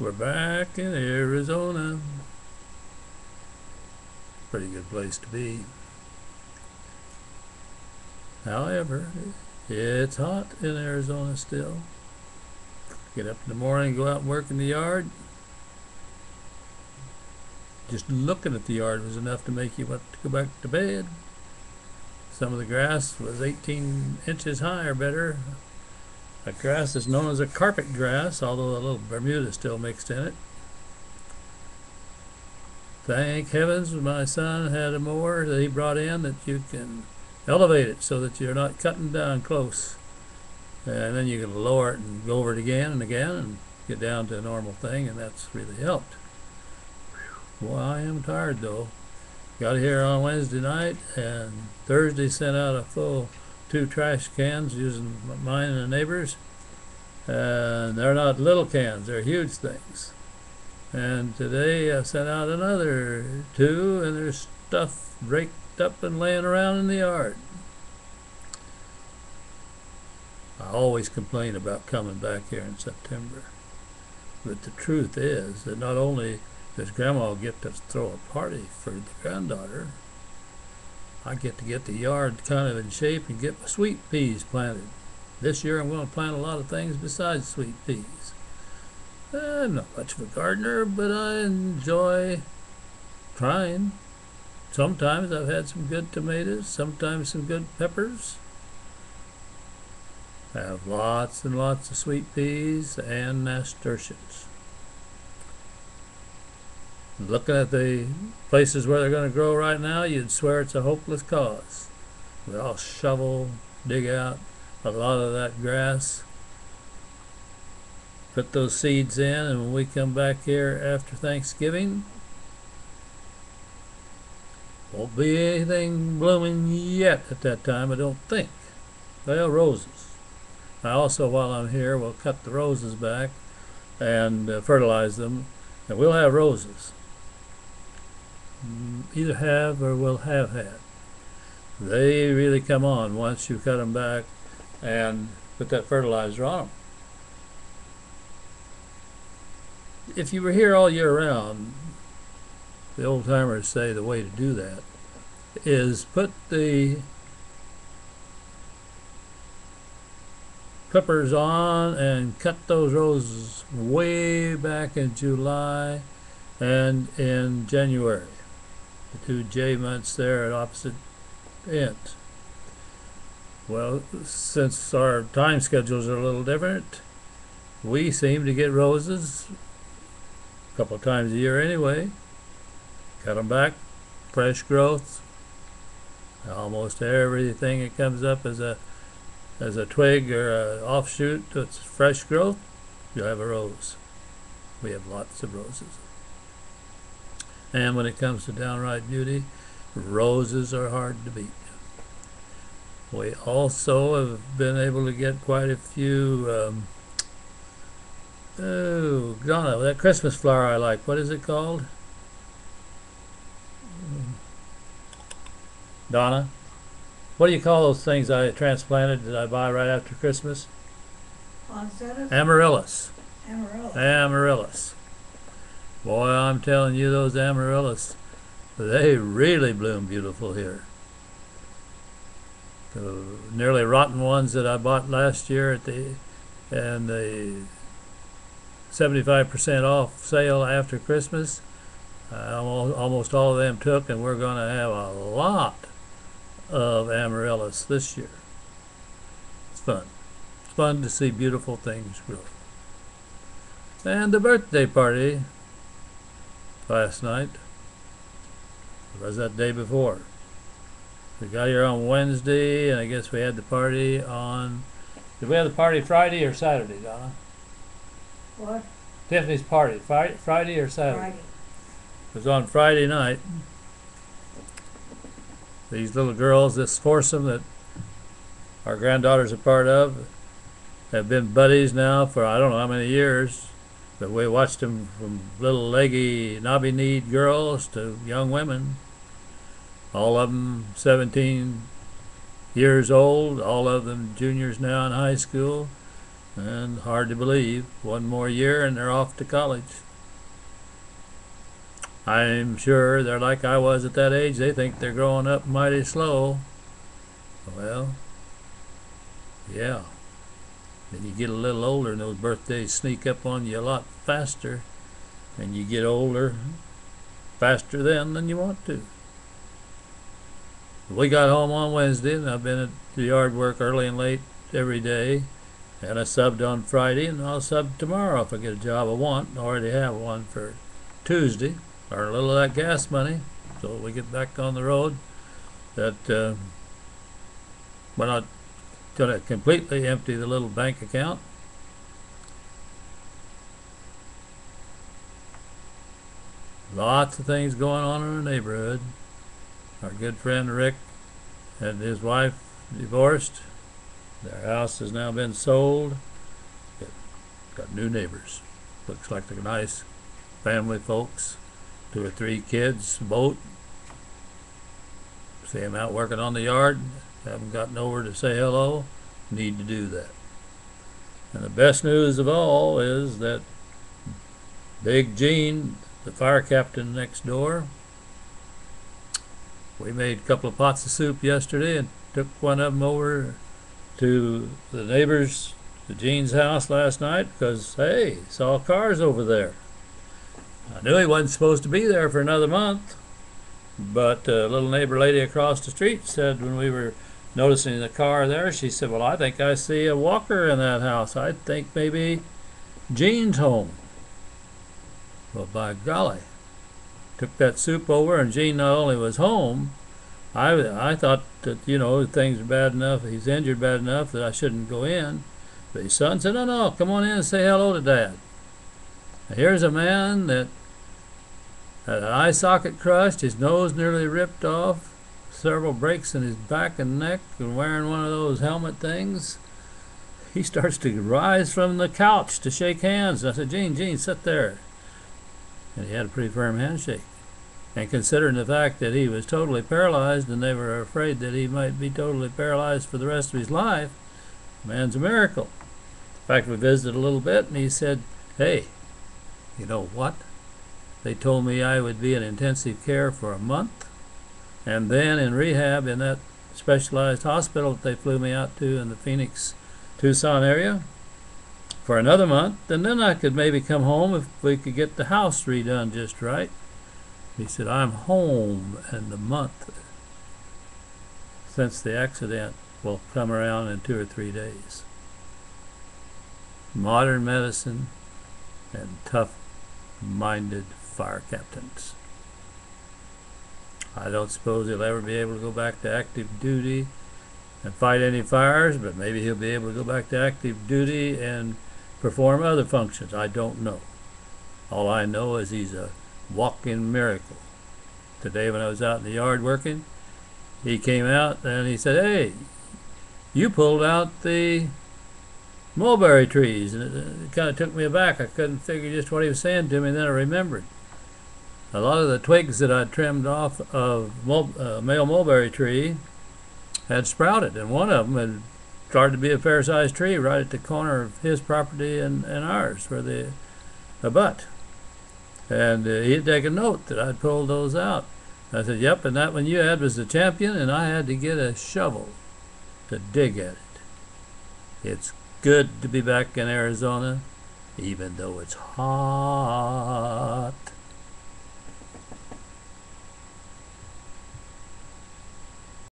We're back in Arizona. Pretty good place to be. However, it's hot in Arizona still. Get up in the morning, go out and work in the yard. Just looking at the yard was enough to make you want to go back to bed. Some of the grass was 18 inches high or better. That grass is known as a carpet grass, although a little Bermuda is still mixed in it. Thank heavens my son had a mower that he brought in that you can elevate it so that you're not cutting down close. And then you can lower it and go over it again and again and get down to a normal thing, and that's really helped. Boy, I am tired though. Got here on Wednesday night, and Thursday sent out a full 2 trash cans using mine and the neighbors. And they're not little cans, they're huge things. And today I sent out another 2, and there's stuff raked up and laying around in the yard. I always complain about coming back here in September. But the truth is that not only does Grandma get to throw a party for the granddaughter, I get to get the yard kind of in shape and get my sweet peas planted. This year I'm going to plant a lot of things besides sweet peas. I'm not much of a gardener, but I enjoy trying. Sometimes I've had some good tomatoes, sometimes some good peppers. I have lots and lots of sweet peas and nasturtiums. Looking at the places where they're going to grow right now, you'd swear it's a hopeless cause. We all shovel, dig out a lot of that grass, put those seeds in, and when we come back here after Thanksgiving, won't be anything blooming yet at that time, I don't think. Well, roses. I also, while I'm here, will cut the roses back and fertilize them, and we'll have roses. Either have or will have had. They really come on once you cut them back and put that fertilizer on them. If you were here all year round, the old timers say the way to do that is put the clippers on and cut those roses way back in July and in January. The 2 J months there at opposite ends. Well, since our time schedules are a little different, we seem to get roses a couple of times a year anyway. Cut them back, fresh growth. Almost everything that comes up as a twig or an offshoot that's fresh growth, you'll have a rose. We have lots of roses. And when it comes to downright beauty, roses are hard to beat. We also have been able to get quite a few, Donna, that Christmas flower I like, what is it called? Donna? What do you call those things I transplanted that I buy right after Christmas? Amaryllis. Amaryllis. Boy, I'm telling you, those amaryllis, they really bloom beautiful here. The nearly rotten ones that I bought last year at the 75% off sale after Christmas, almost all of them took, and we're going to have a lot of amaryllis this year. It's fun. It's fun to see beautiful things grow. And the birthday party last night was that day before. We got here on Wednesday, and I guess we had the party on... Did we have the party Friday or Saturday, Donna? What? Tiffany's party, Friday or Saturday? Friday. It was on Friday night. These little girls, this foursome that our granddaughter's a part of, have been buddies now for I don't know how many years. But we watched them from little leggy, knobby-kneed girls to young women. All of them 17 years old, all of them juniors now in high school. And hard to believe, one more year and they're off to college. I'm sure they're like I was at that age. They think they're growing up mighty slow. Well, yeah. Then you get a little older and those birthdays sneak up on you a lot faster. And you get older faster then than you want to. We got home on Wednesday and I've been at the yard work early and late every day. And I subbed on Friday and I'll sub tomorrow if I get a job I want. I already have one for Tuesday. Earn a little of that gas money so we get back on the road. That we're not going to completely empty the little bank account. Lots of things going on in the neighborhood. Our good friend Rick and his wife divorced. Their house has now been sold. Got new neighbors. Looks like they're nice family folks. 2 or 3 kids, boat. See them out working on the yard. Haven't gotten over to say hello. Need to do that. And the best news of all is that Big Gene, the fire captain next door, we made a couple of pots of soup yesterday and took one of them over to the neighbors to Gene's house last night because, hey, saw cars over there. I knew he wasn't supposed to be there for another month, but a little neighbor lady across the street said when we were noticing the car there, she said, well, I think I see a walker in that house. I think maybe Gene's home. Well, by golly, took that soup over and Gene not only was home, I thought that, you know, things are bad enough, he's injured bad enough that I shouldn't go in. But his son said, no, come on in and say hello to Dad. Now, here's a man that had an eye socket crushed, his nose nearly ripped off, several breaks in his back and neck, and wearing one of those helmet things. He starts to rise from the couch to shake hands. And I said, Gene, sit there. And he had a pretty firm handshake. And considering the fact that he was totally paralyzed and they were afraid that he might be totally paralyzed for the rest of his life, man's a miracle. In fact, we visited a little bit and he said, hey, you know what? They told me I would be in intensive care for a month and then in rehab in that specialized hospital that they flew me out to in the Phoenix, Tucson area for another month, and then I could maybe come home if we could get the house redone just right. He said, I'm home, and the month since the accident will come around in 2 or 3 days. Modern medicine and tough-minded fire captains. I don't suppose he'll ever be able to go back to active duty and fight any fires, but maybe he'll be able to go back to active duty and perform other functions. I don't know. All I know is he's a walking miracle. Today when I was out in the yard working, he came out and he said, hey, you pulled out the mulberry trees. And it kind of took me aback. I couldn't figure just what he was saying to me, and then I remembered. A lot of the twigs that I trimmed off of male mulberry tree had sprouted, and one of them had started to be a fair-sized tree right at the corner of his property and ours, where they abut. And he had taken note that I'd pulled those out. I said, yep, and that one you had was the champion, and I had to get a shovel to dig at it. It's good to be back in Arizona, even though it's hot.